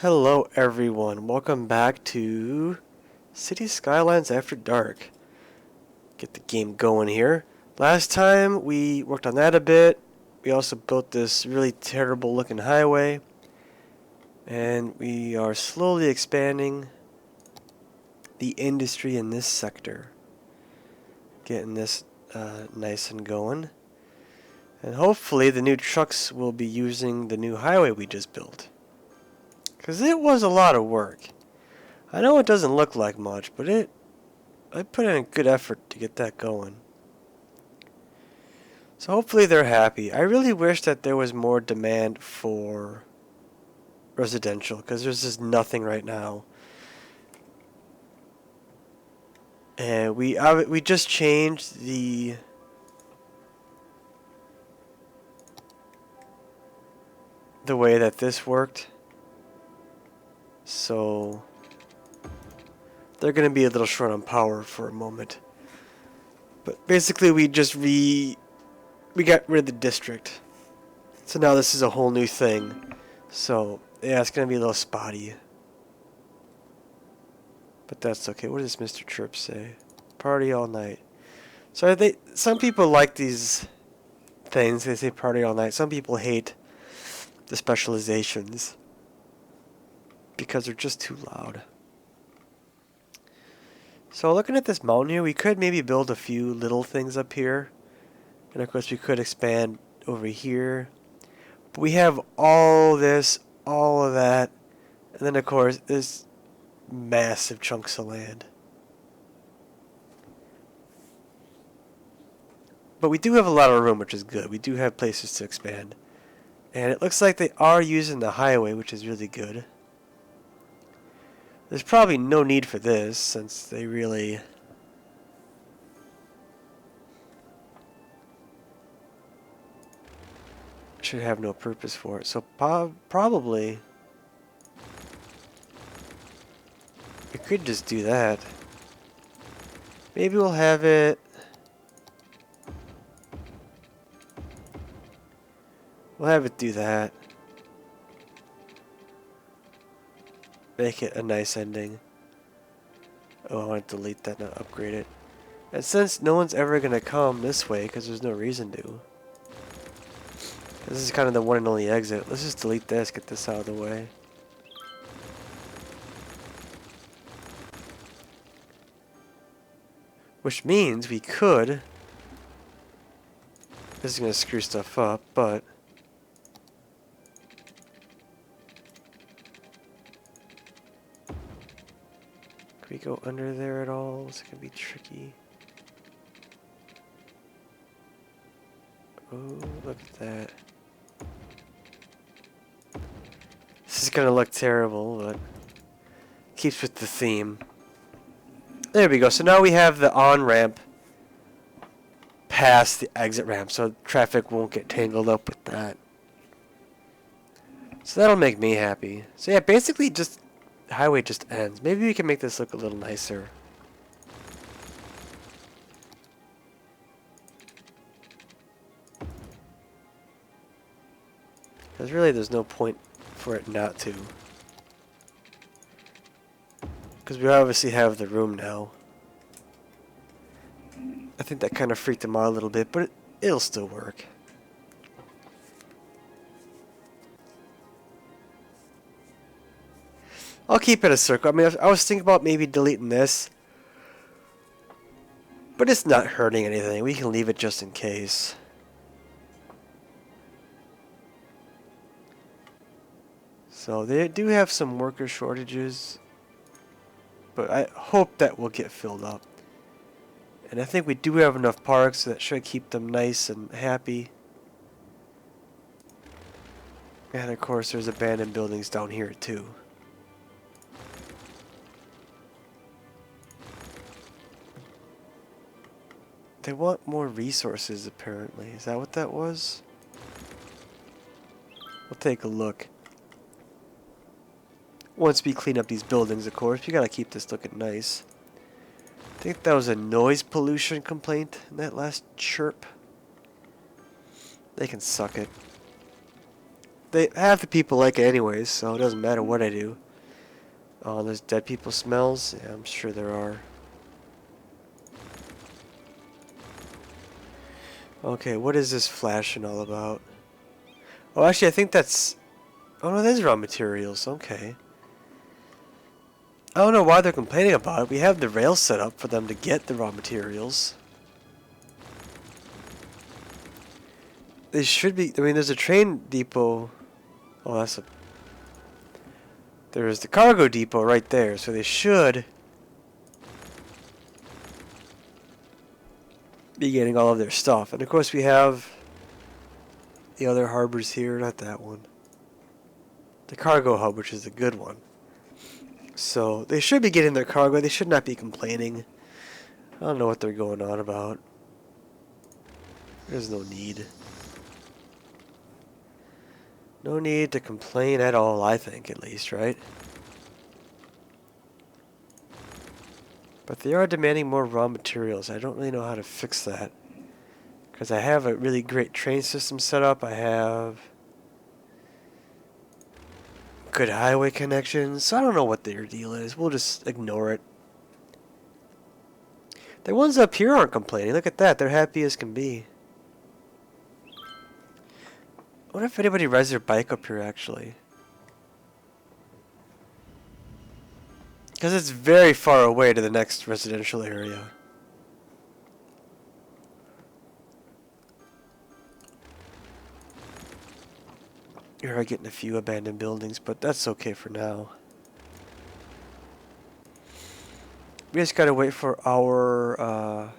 Hello everyone, welcome back to City Skylines After Dark. Get the game going here. Last time we worked on that a bit. We also built this really terrible looking highway. And we are slowly expanding the industry in this sector. Getting this nice and going. And hopefully the new trucks will be using the new highway we just built. Because it was a lot of work. I know it doesn't look like much, but I put in a good effort to get that going. So hopefully they're happy. I really wish that there was more demand for residential, because there's just nothing right now. And we just changed the way that this worked. So they're going to be a little short on power for a moment. But basically we just we got rid of the district. So now this is a whole new thing. So yeah, it's going to be a little spotty. But that's okay. What does Mr. Chirp say? Party all night. So some people like these things. They say party all night. Some people hate the specializations because they're just too loud. So looking at this mountain here, we could maybe build a few little things up here. And of course we could expand over here. But we have all this, all of that. And then of course this massive chunks of land. But we do have a lot of room, which is good. We do have places to expand. And it looks like they are using the highway, which is really good. There's probably no need for this, since they really should have no purpose for it. So probably we could just do that. Maybe we'll have it. We'll have it do that. Make it a nice ending. Oh, I want to delete that, not upgrade it. And since no one's ever going to come this way, because there's no reason to. This is kind of the one and only exit. Let's just delete this, get this out of the way. Which means we could... This is going to screw stuff up, but... Can we go under there at all? It's going to be tricky. Oh, look at that. This is going to look terrible, but keeps with the theme. There we go. So now we have the on-ramp past the exit ramp, so traffic won't get tangled up with that. So that'll make me happy. So yeah, basically just the highway just ends. Maybe we can make this look a little nicer. Because really there's no point for it not to. Because we obviously have the room now. I think that kind of freaked them out a little bit, but it'll still work. I'll keep it a circle. I mean, I was thinking about maybe deleting this. But it's not hurting anything. We can leave it just in case. So they do have some worker shortages. But I hope that will get filled up. And I think we do have enough parks that should keep them nice and happy. And of course there's abandoned buildings down here too. They want more resources apparently. Is that what that was? We'll take a look. Once we clean up these buildings, of course, we gotta keep this looking nice. I think that was a noise pollution complaint in that last chirp. They can suck it. half the people like it anyways, so it doesn't matter what I do. Oh, there's dead people smells? Yeah, I'm sure there are. Okay, what is this flashing all about? Oh, actually, I think that's... Oh, no, there's raw materials. Okay. I don't know why they're complaining about it. We have the rails set up for them to get the raw materials. They should be... I mean, there's a train depot. Oh, that's a... There's the cargo depot right there, so they should be getting all of their stuff. And of course we have the other harbors here, not that one. The cargo hub, which is a good one. So they should be getting their cargo. They should not be complaining. I don't know what they're going on about. There's no need. No need to complain at all, I think, at least, right? But they are demanding more raw materials. I don't really know how to fix that. Because I have a really great train system set up. I have good highway connections. So I don't know what their deal is. We'll just ignore it. The ones up here aren't complaining. Look at that. They're happy as can be. I wonder if anybody rides their bike up here, actually. Because it's very far away to the next residential area. Here I'm getting a few abandoned buildings, but that's okay for now. We just gotta wait for our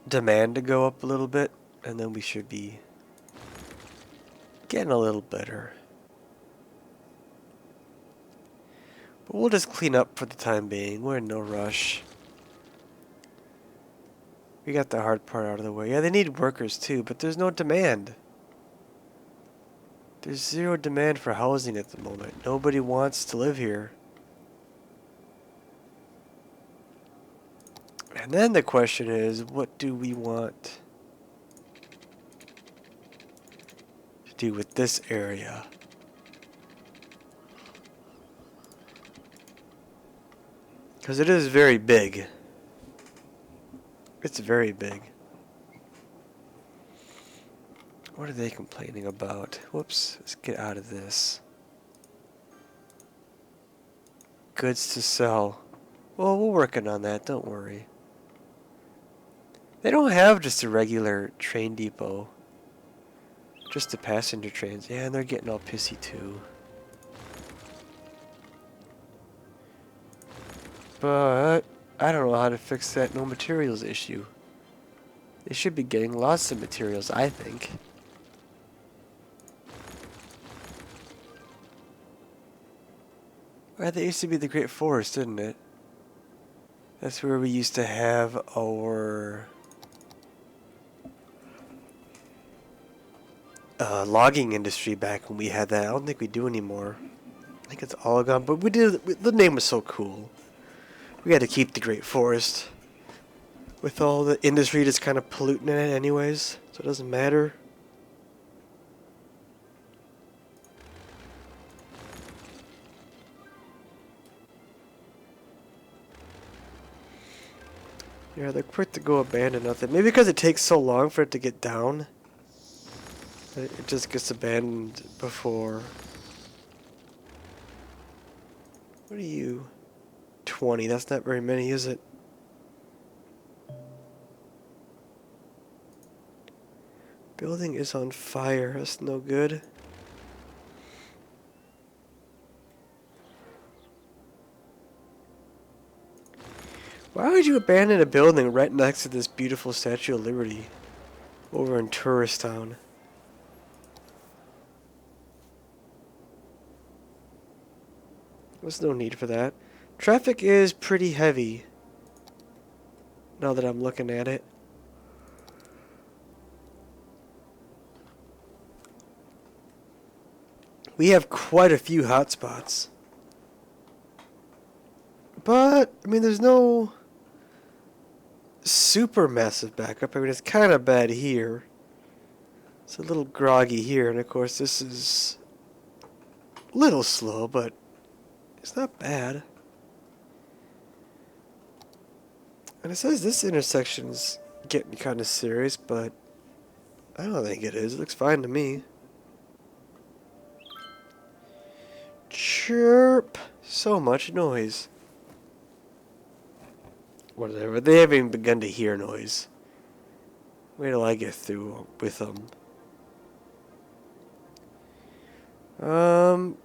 demand to go up a little bit, and then we should be getting a little better. But we'll just clean up for the time being. We're in no rush. We got the hard part out of the way. Yeah, they need workers too, but there's no demand. There's zero demand for housing at the moment. Nobody wants to live here. And then the question is, what do we want to do with this area? Because it is very big. It's very big. What are they complaining about? Whoops, let's get out of this. Goods to sell. Well, we're working on that, don't worry. They don't have just a regular train depot. Just the passenger trains. Yeah, and they're getting all pissy too. But I don't know how to fix that no materials issue. They should be getting lots of materials, I think. Well, that used to be the Great Forest, didn't it? That's where we used to have our logging industry back when we had that. I don't think we do anymore. I think it's all gone, but we did. The name was so cool. We had to keep the Great Forest. With all the industry that's kind of polluting in it anyways, so it doesn't matter. Yeah, they're quick to go abandon nothing. Maybe because it takes so long for it to get down. It just gets abandoned before. What are you? 20. That's not very many, is it? Building is on fire. That's no good. Why would you abandon a building right next to this beautiful Statue of Liberty over in Tourist Town? There's no need for that. Traffic is pretty heavy now that I'm looking at it. We have quite a few hotspots. But, I mean, there's no super massive backup. I mean, it's kind of bad here. It's a little groggy here, and of course this is a little slow, but it's not bad. And it says this intersection's getting kind of serious, but I don't think it is. It looks fine to me. Chirp! So much noise. Whatever. They haven't even begun to hear noise. Wait till I get through with them. Do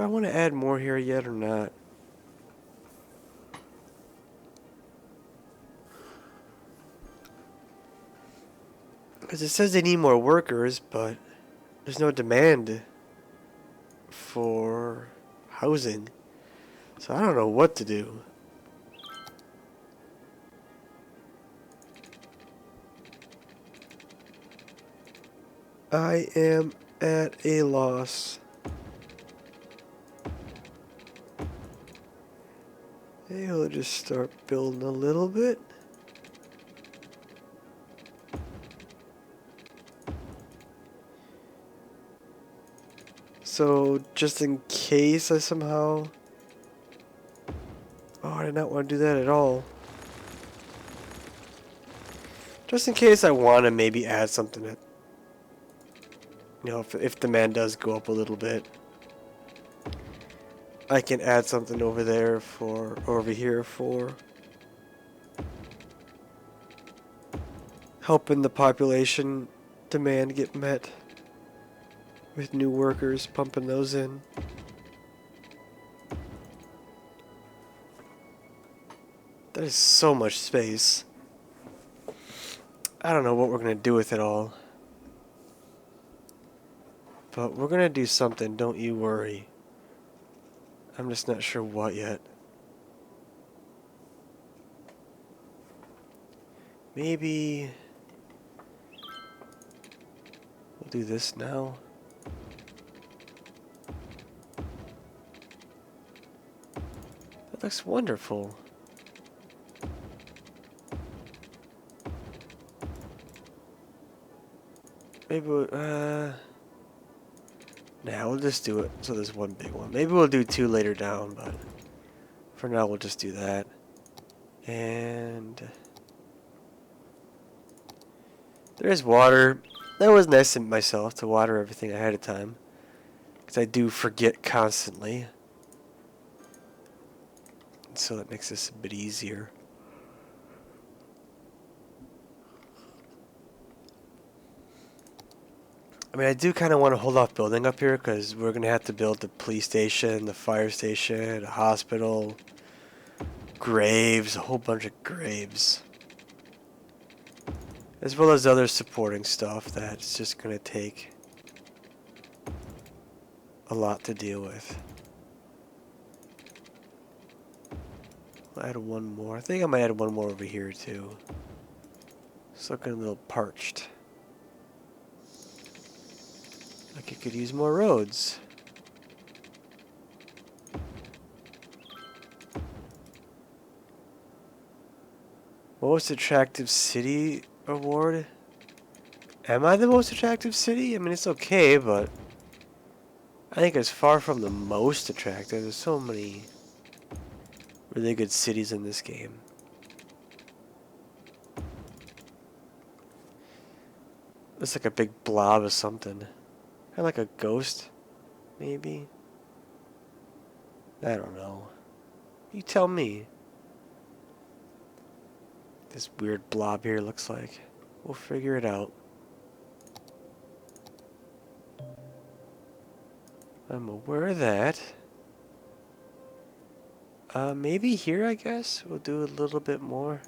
I want to add more here yet or not? Because it says they need more workers, but there's no demand for housing. So I don't know what to do. I am at a loss. Maybe we'll just start building a little bit. So, just in case I somehow... Oh, I did not want to do that at all. Just in case I want to maybe add something that... You know, if demand does go up a little bit. I can add something over there for... over here for... helping the population demand get met. With new workers, pumping those in. That is so much space. I don't know what we're going to do with it all. But we're going to do something, don't you worry. I'm just not sure what yet. Maybe... we'll do this now. That looks wonderful. Maybe we'll, nah, we'll just do it. So there's one big one. Maybe we'll do two later down, but for now we'll just do that. And there's water. That was nice of myself to water everything ahead of time, because I do forget constantly. So that makes this a bit easier. I mean, I do kind of want to hold off building up here because we're going to have to build the police station, the fire station, a hospital, graves, a whole bunch of graves. As well as other supporting stuff that's just going to take a lot to deal with. I'll add one more. I think I might add one more over here too. It's looking a little parched. Like it could use more roads. Most attractive city award? Am I the most attractive city? I mean, it's okay, but I think it's far from the most attractive. There's so many really good cities in this game. Looks like a big blob of something. Kind of like a ghost, maybe? I don't know. You tell me. This weird blob here looks like. We'll figure it out. I'm aware of that. Maybe here, I guess. We'll do a little bit more.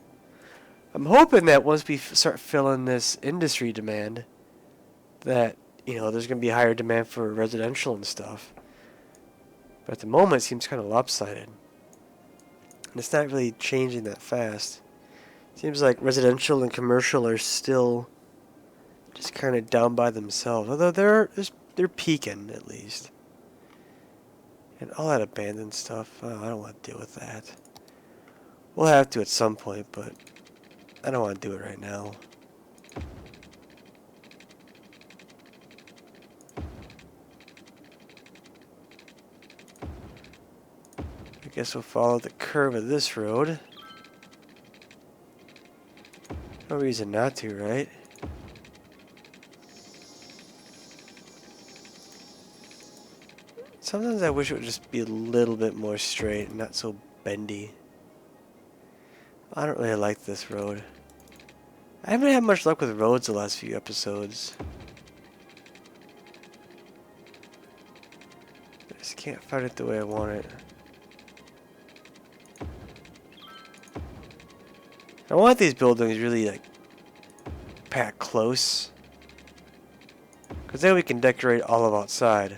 I'm hoping that once we start filling this industry demand, that, you know, there's going to be higher demand for residential and stuff. But at the moment, it seems kind of lopsided. And it's not really changing that fast. Seems like residential and commercial are still just kind of down by themselves. Although they're peaking, at least. And all that abandoned stuff, oh, I don't want to deal with that. We'll have to at some point, but I don't want to do it right now. I guess we'll follow the curve of this road. No reason not to, right? Sometimes I wish it would just be a little bit more straight and not so bendy. I don't really like this road. I haven't had much luck with roads the last few episodes. I just can't find it the way I want it. I want these buildings really like packed close, because then we can decorate all of outside.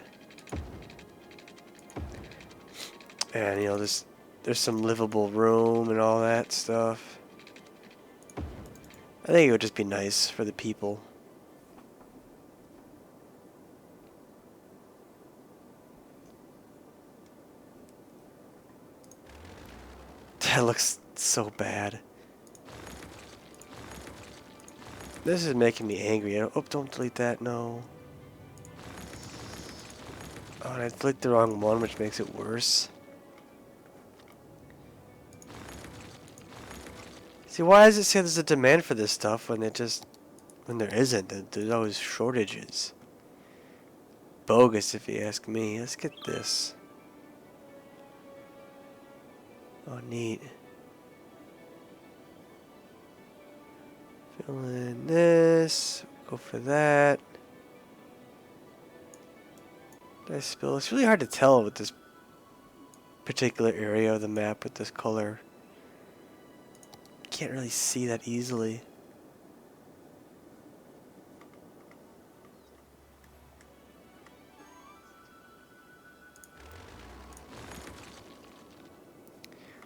And you know, there's some livable room and all that stuff. I think it would just be nice for the people. That looks so bad. This is making me angry. Oh, don't delete that, no. Oh, and I clicked the wrong one, which makes it worse. See, why does it say there's a demand for this stuff when there isn't? There's always shortages. Bogus, if you ask me. Let's get this. Oh, neat. Fill in this. Go for that. Did I spill? It's really hard to tell with this particular area of the map with this color. Can't really see that easily.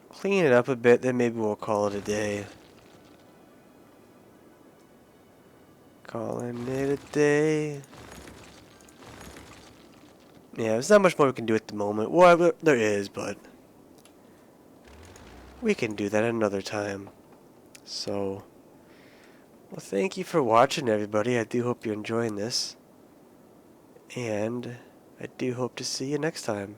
Clean it up a bit, then maybe we'll call it a day. Calling it a day. Yeah, there's not much more we can do at the moment. Well, there is, but we can do that another time. So, well, thank you for watching, everybody. I do hope you're enjoying this. And I do hope to see you next time.